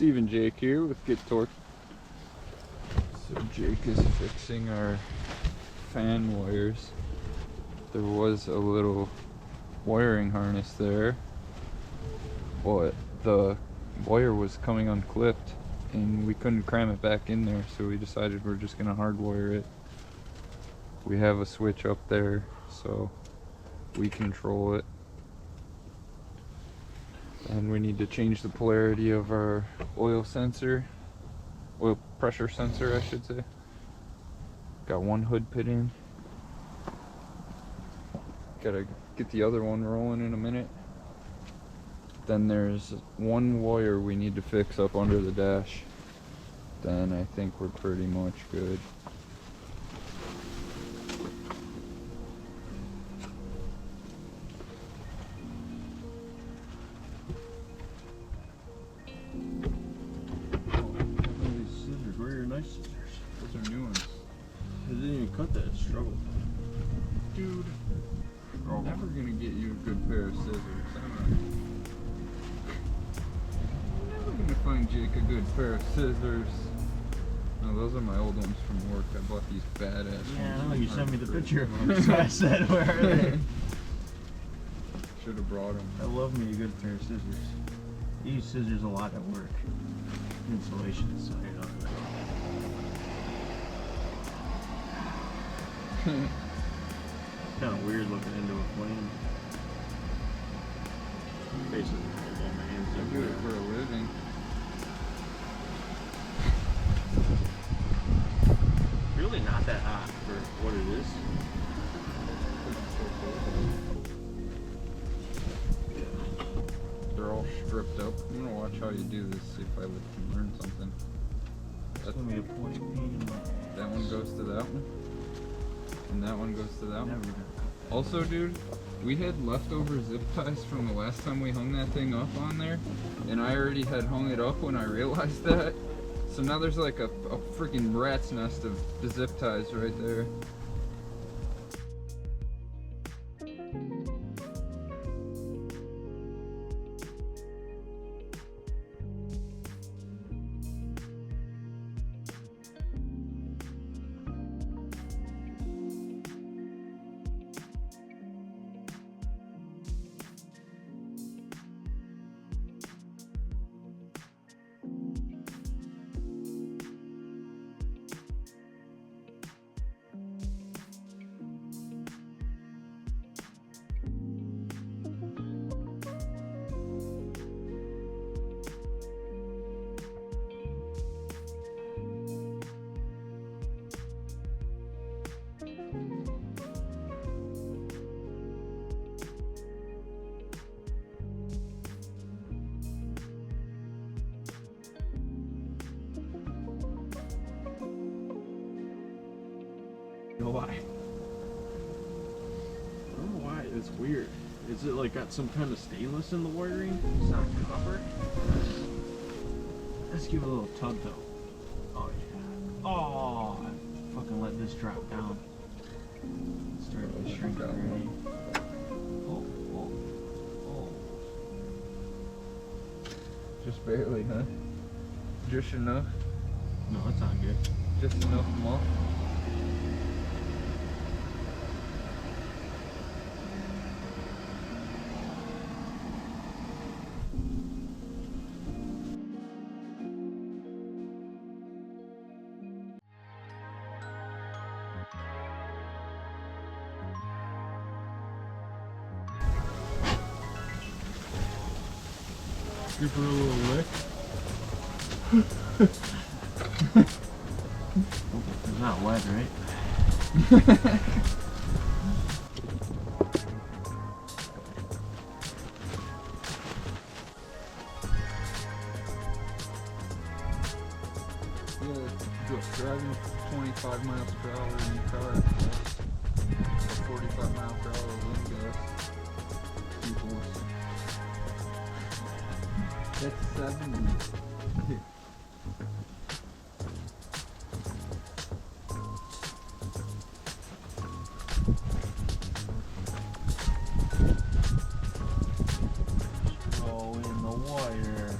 Steve and Jake here with Get Torque. So Jake is fixing our fan wires. There was a little wiring harness there, but the wire was coming unclipped and we couldn't cram it back in there, so we decided we're just gonna hardwire it. We have a switch up there, so we control it. And we need to change the polarity of our oil pressure sensor, I should say. Got one hood pit in. Gotta get the other one rolling in a minute. Then there's one wire we need to fix up under the dash. Then I think we're pretty much good. Cut that struggle, dude. I'm never gonna get you a good pair of scissors. I'm never gonna find Jake a good pair of scissors. No, those are my old ones from work. I bought these badass ones. Yeah, I know, you sent me the picture of them, so I said, where are they? Should have brought them. I love me a good pair of scissors. I use scissors a lot at work. Insulation, so you know. Kind of weird looking into a flame. Basically, I got my hands I do it for a living. Really not that hot for what it is. They're all stripped up. I'm gonna watch how you do this, see if I can learn something. That's gonna be a point P. That one goes to that one. And that one goes to that one. Also, dude, we had leftover zip ties from the last time we hung that thing up on there, and I already had hung it up when I realized that. So now there's like a freaking rat's nest of the zip ties right there. Go by. I don't know why, it's weird. Is it like got some kind of stainless in the wiring? It's not copper? Let's give it a little tug though. Oh yeah. Oh, I fucking let this drop down. Started to shrink already. Oh, oh, oh. Just barely, huh? Just enough? No, it's not good. Just enough more? Give her a little lick. It's not wet, right? Driving 25 miles per hour in your car, 45 miles per hour wind gusts. That's 70. Oh, in the wire.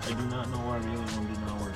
I do not know why the other one did not work.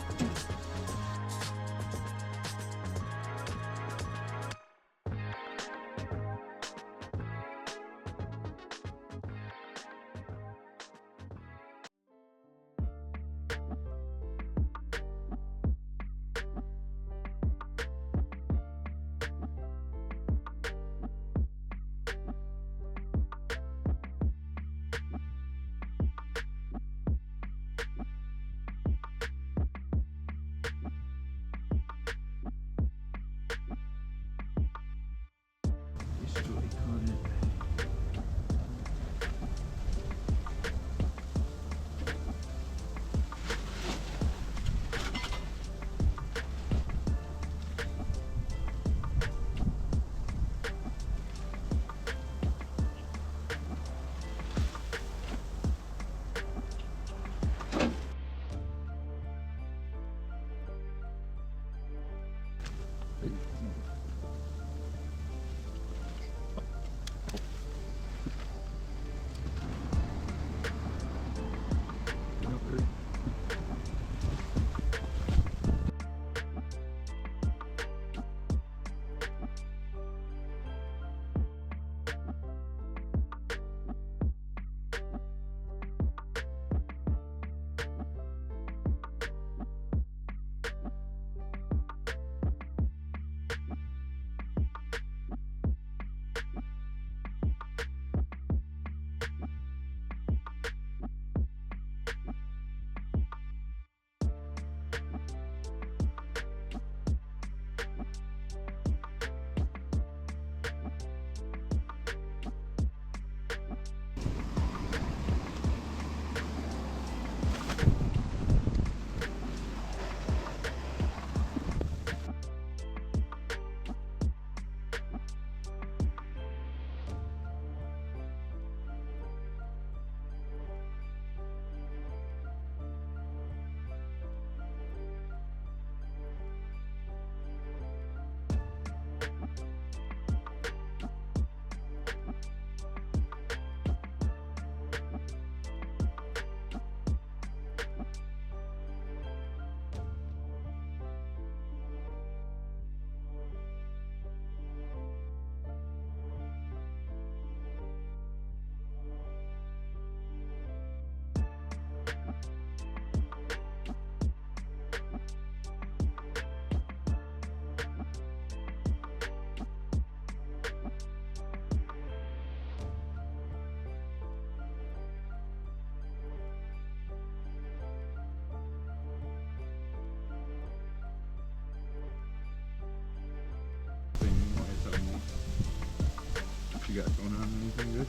What you got going on? Anything good?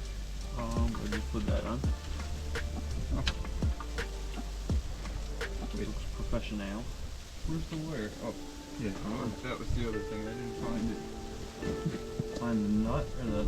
I just put that on. Oh. Wait, looks professional. Where's the wire? Oh, yeah. Oh, that was the other thing. I didn't find it. Find the nut or the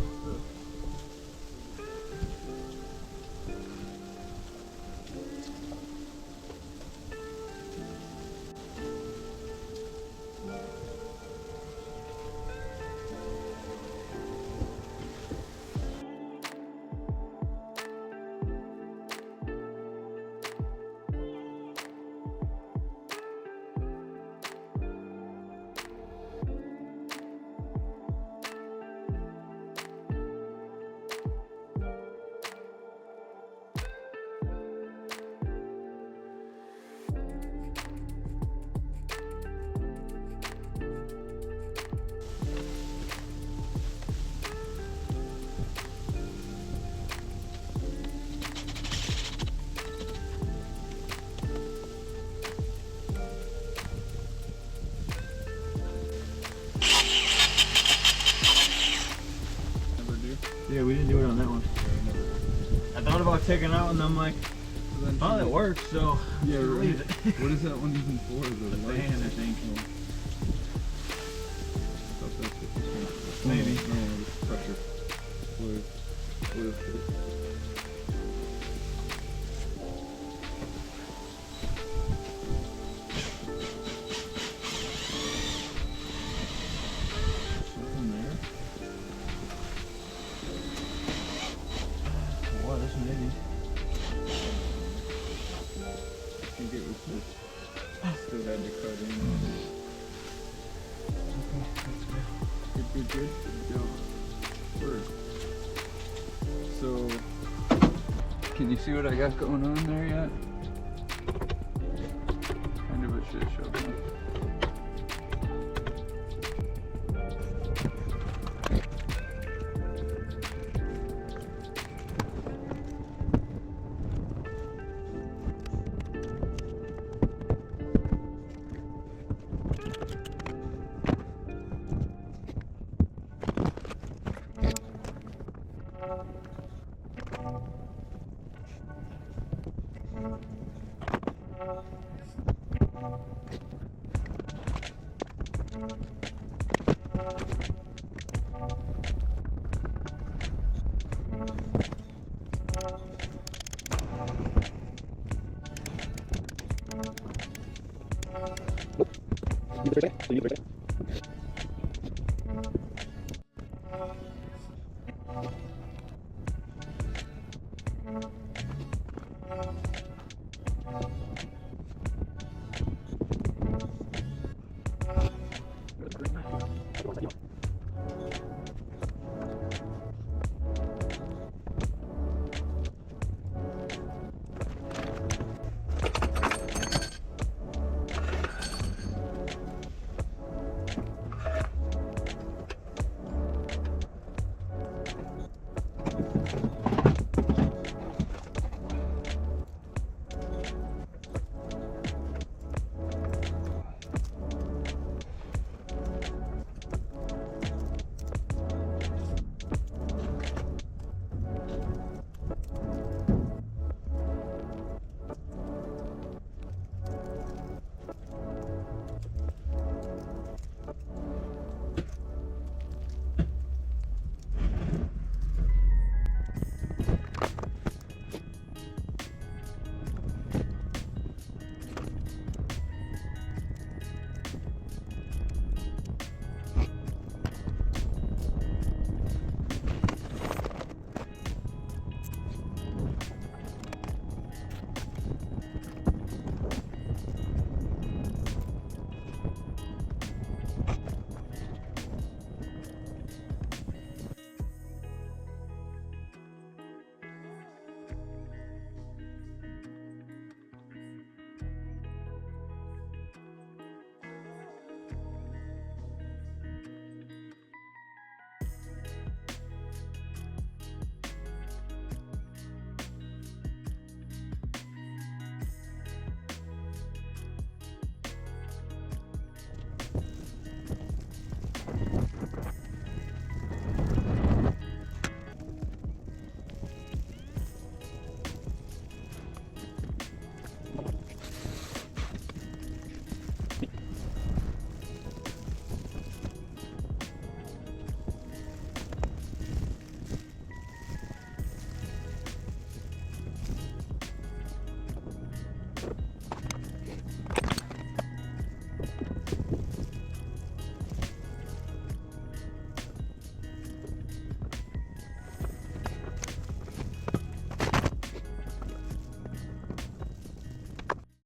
Yeah, we didn't do it on that one. I thought about taking it out and I'm like, oh, that works, so yeah, right. leave it. What is that one even for? The fan, I think. Maybe. No, it's pressure. Something there. Wow, this maybe. it was good. Still had to cut in. Okay, that's good. Good. Yo, word. So, can you see what I got going on there yet? Kind of a shit show, huh?